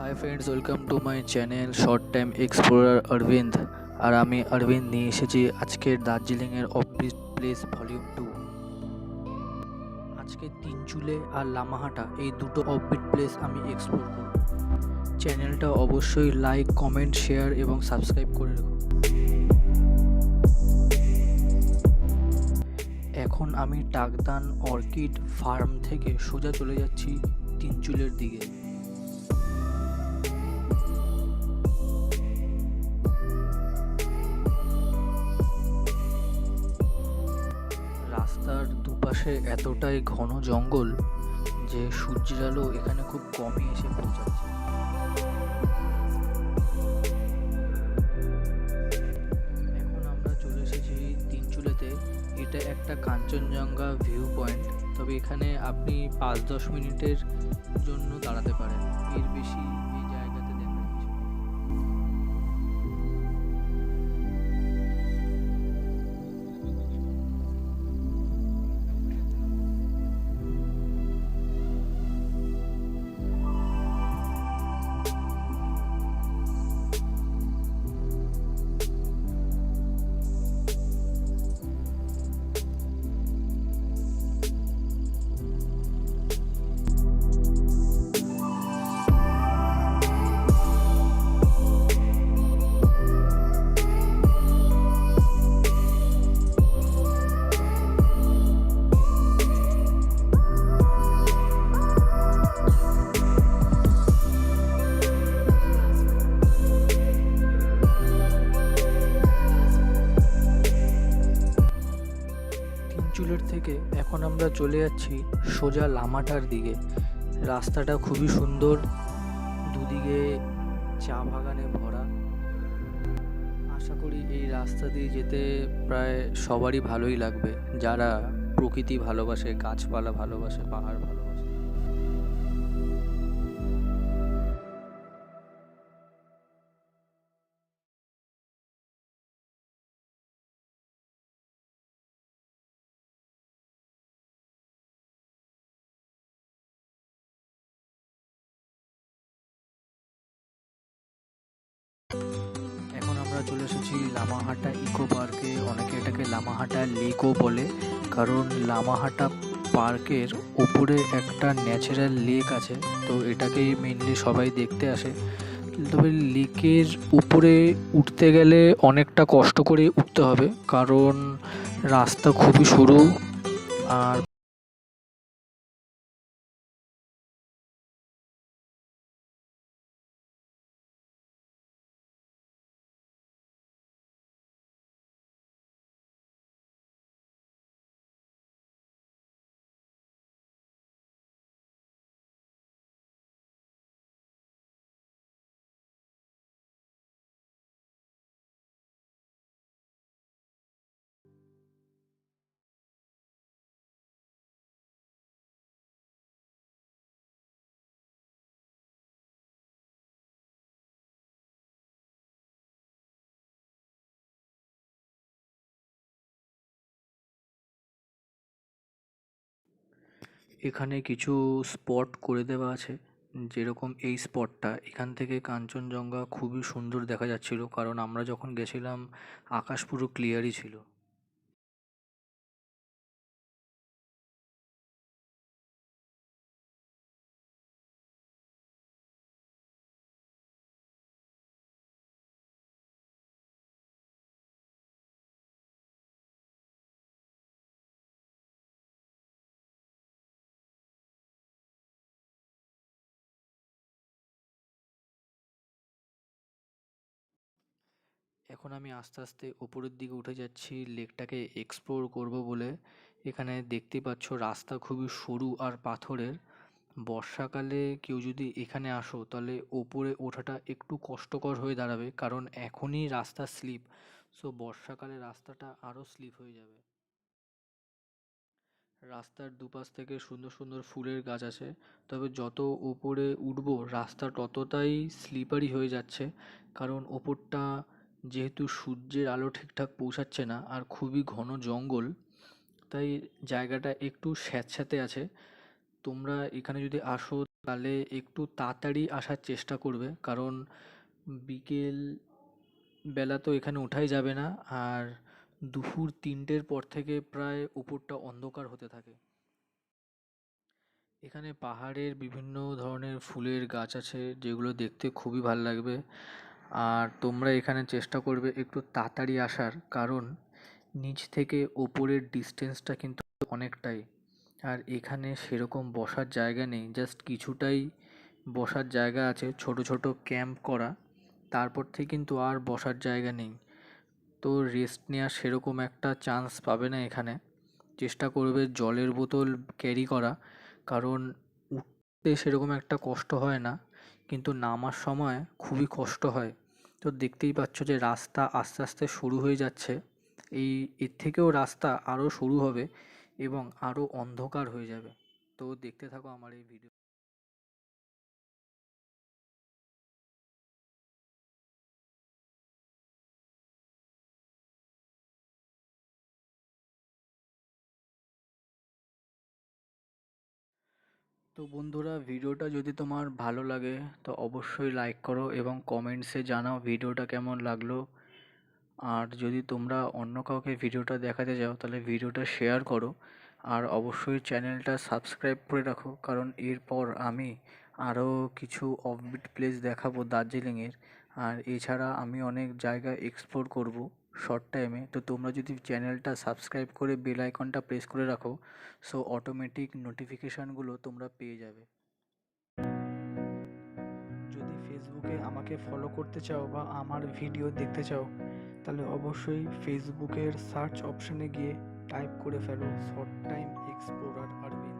High friends, welcome to my channel short time explorer Arabinda. আর আমি অরবিন্দ নিয়ে এসেছি আজকের দার্জিলিংয়ের অফবিট প্লেস ভলিউম 2। আজকে তিনচুলে আর লামাহাটা এই দুটো অফবিট প্লেস আমি এক্সপ্লোর করব। চ্যানেলটা অবশ্যই লাইক, কমেন্ট, শেয়ার এবং সাবস্ক্রাইব করে রেখো। এখন আমি টাকদান অর্কিড ফার্ম থেকে সোজা চলে যাচ্ছি তিনচুলের দিকে। রাস্তার দুপাশে এতটাই ঘন জঙ্গল যে সূর্যের আলো এখানে খুব কমই এসে পৌঁছাচ্ছে। এখন আমরা চলে এসেছি তিনচুলেতে। এটা একটা কাঞ্চনজঙ্ঘা ভিউ পয়েন্ট, তবে এখানে আপনি 5-10 মিনিটের জন্য দাঁড়াতে পারেন, এর বেশি এই জায়গাতে দেখা যাচ্ছে না। তিনচুলের থেকে এখন আমরা চলে যাচ্ছি সোজা লামাটার দিকে। রাস্তাটা খুবই সুন্দর, দুদিকে চা বাগানে ভরা। আশা করি এই রাস্তা দিয়ে যেতে প্রায় সবারই ভালোই লাগবে, যারা প্রকৃতি ভালোবাসে, গাছপালা ভালোবাসে, পাহাড় ভালোবাসে। এখন আমরা চলে এসেছি লামাহাটা ইকো পার্কে। অনেকে এটাকে লামাহাটা লেকও বলে, কারণ লামাহাটা পার্কের উপরে একটা ন্যাচারাল লেক আছে, তো এটাকেই মেনলি সবাই দেখতে আসে। তবে লেকের উপরে উঠতে গেলে অনেকটা কষ্ট করে উঠতে হবে, কারণ রাস্তা খুবই সরু। আর এখানে কিছু স্পট করে দেওয়া আছে, যেরকম এই স্পটটা, এখান থেকে কাঞ্চনজঙ্ঘা খুবই সুন্দর দেখা যাচ্ছিল, কারণ আমরা যখন গেছিলাম আকাশ পুরো ক্লিয়ারই ছিল। এখন আমি আস্তে আস্তে ওপরের দিকে উঠে যাচ্ছি লেকটাকে এক্সপ্লোর করব বলে। এখানে দেখতে পাচ্ছ রাস্তা খুবই সরু আর পাথরের। বর্ষাকালে কেউ যদি এখানে আসো তাহলে ওপরে ওঠাটা একটু কষ্টকর হয়ে দাঁড়াবে, কারণ এখনই রাস্তা স্লিপ, সো বর্ষাকালে রাস্তাটা আরও স্লিপ হয়ে যাবে। রাস্তার দুপাশ থেকে সুন্দর সুন্দর ফুলের গাছ আছে, তবে যত ওপরে উঠবো রাস্তা ততটাই স্লিপারি হয়ে যাচ্ছে, কারণ ওপরটা যেহেতু সূর্যের আলো ঠিকঠাক পৌঁছাচ্ছে না আর খুবই ঘন জঙ্গল, তাই জায়গাটা একটু স্যাঁতস্যাঁতে আছে। তোমরা এখানে যদি আসো তাহলে একটু তাড়াতাড়ি আসার চেষ্টা করবে, কারণ বিকেল বেলা তো এখানে ওঠাই যাবে না। আর দুপুর 3টের পর থেকে প্রায় উপরটা অন্ধকার হতে থাকে। এখানে পাহাড়ের বিভিন্ন ধরনের ফুলের গাছ আছে, যেগুলো দেখতে খুবই ভালো লাগবে। আর তোমরা এখানে চেষ্টা করবে একটু তাড়াতাড়ি আসার, কারণ নিচ থেকে ওপরের ডিস্টেন্সটা কিন্তু অনেকটাই। আর এখানে সেরকম বসার জায়গা নেই, জাস্ট কিছুটাই বসার জায়গা আছে, ছোট ছোট ক্যাম্প করা। তারপর থেকে কিন্তু আর বসার জায়গা নেই। তো রেস্ট নেওয়ার সেরকম একটা চান্স পাবে না এখানে। চেষ্টা করবে জলের বোতল ক্যারি করা, কারণ উঠতে সেরকম একটা কষ্ট হয় না, কিন্তু নামার সময় খুবই কষ্ট হয়। তো দেখতেই পাচ্ছ যে রাস্তা আস্তে আস্তে শুরু হয়ে যাচ্ছে। এর থেকেও রাস্তা আরও শুরু হবে এবং আরও অন্ধকার হয়ে যাবে। তো দেখতে থাকো আমার এই ভিডিও। তো বন্ধুরা, ভিডিওটা যদি তোমার ভালো লাগে তো অবশ্যই লাইক করো এবং কমেন্টসে জানাও ভিডিওটা কেমন লাগলো। আর যদি তোমরা অন্য কাউকে ভিডিওটা দেখাতে চাও তাহলে ভিডিওটা শেয়ার করো। আর অবশ্যই চ্যানেলটা সাবস্ক্রাইব করে রাখো, কারণ এরপর আমি আরও কিছু অফবিট প্লেস দেখাবো দার্জিলিংয়ের। আর এছাড়া আমি অনেক জায়গা এক্সপ্লোর করব শর্ট টাইমে। তো তোমরা যদি চ্যানেলটা সাবস্ক্রাইব করে বেল আইকনটা প্রেস করে রাখো, সো অটোমেটিক নোটিফিকেশানগুলো তোমরা পেয়ে যাবে। যদি ফেসবুকে আমাকে ফলো করতে চাও বা আমার ভিডিও দেখতে চাও, তাহলে অবশ্যই ফেসবুকের সার্চ অপশানে গিয়ে টাইপ করে ফেলো শর্ট টাইম এক্সপ্লোরার অরবিন্দ।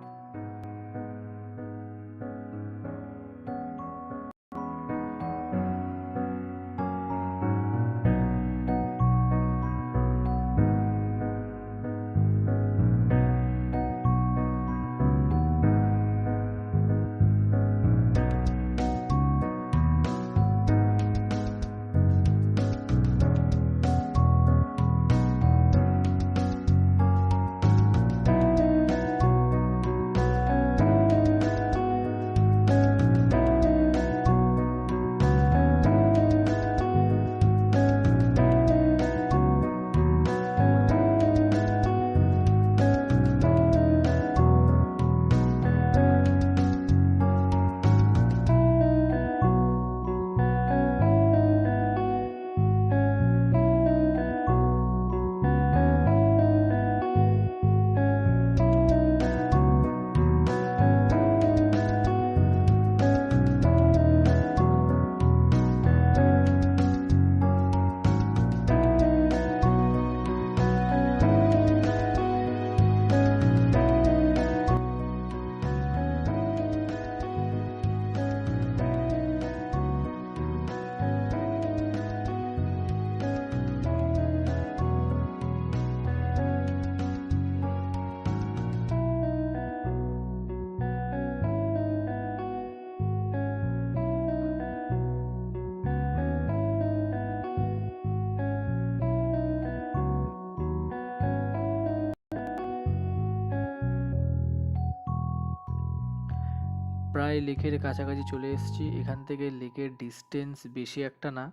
প্রায় লেকের কাছাকাছি চলে এসেছি। এখান থেকে লেকের ডিস্টেন্স বেশি একটা না।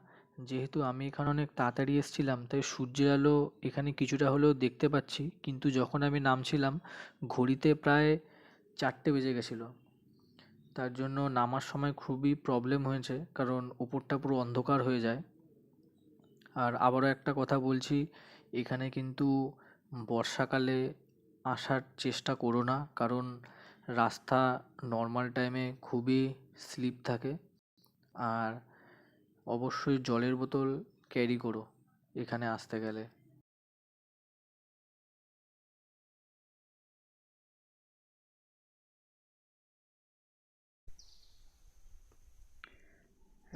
যেহেতু আমি এখানে অনেক তাড়াতাড়ি এসেছিলাম, তাই সূর্যের আলো এখানে কিছুটা হলেও দেখতে পাচ্ছি, কিন্তু যখন আমি নামছিলাম ঘড়িতে প্রায় 4টে বেজে গেছিলো। তার জন্য নামার সময় খুবই প্রবলেম হয়েছে, কারণ উপরটা পুরো অন্ধকার হয়ে যায়। আর আবারও একটা কথা বলছি, এখানে কিন্তু বর্ষাকালে আসার চেষ্টা করো না, কারণ রাস্তা নর্মাল টাইমে খুবই স্লিপ থাকে। আর অবশ্যই জলের বোতল ক্যারি করো এখানে আসতে গেলে।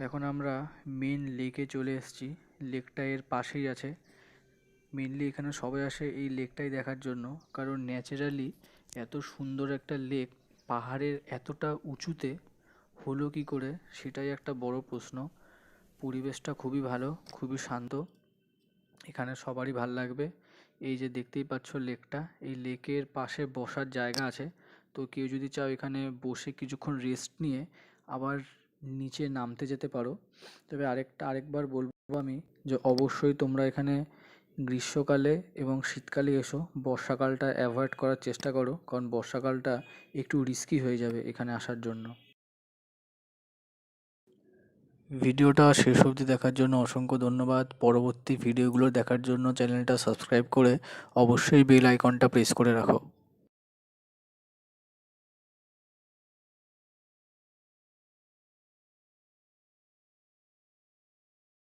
এখন আমরা মেন লেকে চলে এসেছি। লেকটা এর পাশেই আছে। মেনলি এখানে সবাই আসে এই লেকটাই দেখার জন্য, কারণ ন্যাচারালি এত সুন্দর একটা লেক পাহাড়ের এতটা উঁচুতে হলো কী করে, সেটাই একটা বড় প্রশ্ন। পরিবেশটা খুবই ভালো, খুবই শান্ত, এখানে সবারই ভাল লাগবে। এই যে দেখতেই পাচ্ছ লেকটা, এই লেকের পাশে বসার জায়গা আছে। তো কেউ যদি চাও এখানে বসে কিছুক্ষণ রেস্ট নিয়ে আবার নিচে নামতে যেতে পারো। তবে আরেকবার বলবো আমি যে অবশ্যই তোমরা এখানে গ্রীষ্মকালে এবং শীতকালে এসো, বর্ষাকালটা অ্যাভয়েড করার চেষ্টা করো, কারণ বর্ষাকালটা একটু রিস্কি হয়ে যাবে এখানে আসার জন্য। ভিডিওটা শেষ অবধি দেখার জন্য অসংখ্য ধন্যবাদ। পরবর্তী ভিডিওগুলো দেখার জন্য চ্যানেলটা সাবস্ক্রাইব করে অবশ্যই বেল আইকনটা প্রেস করে রাখো।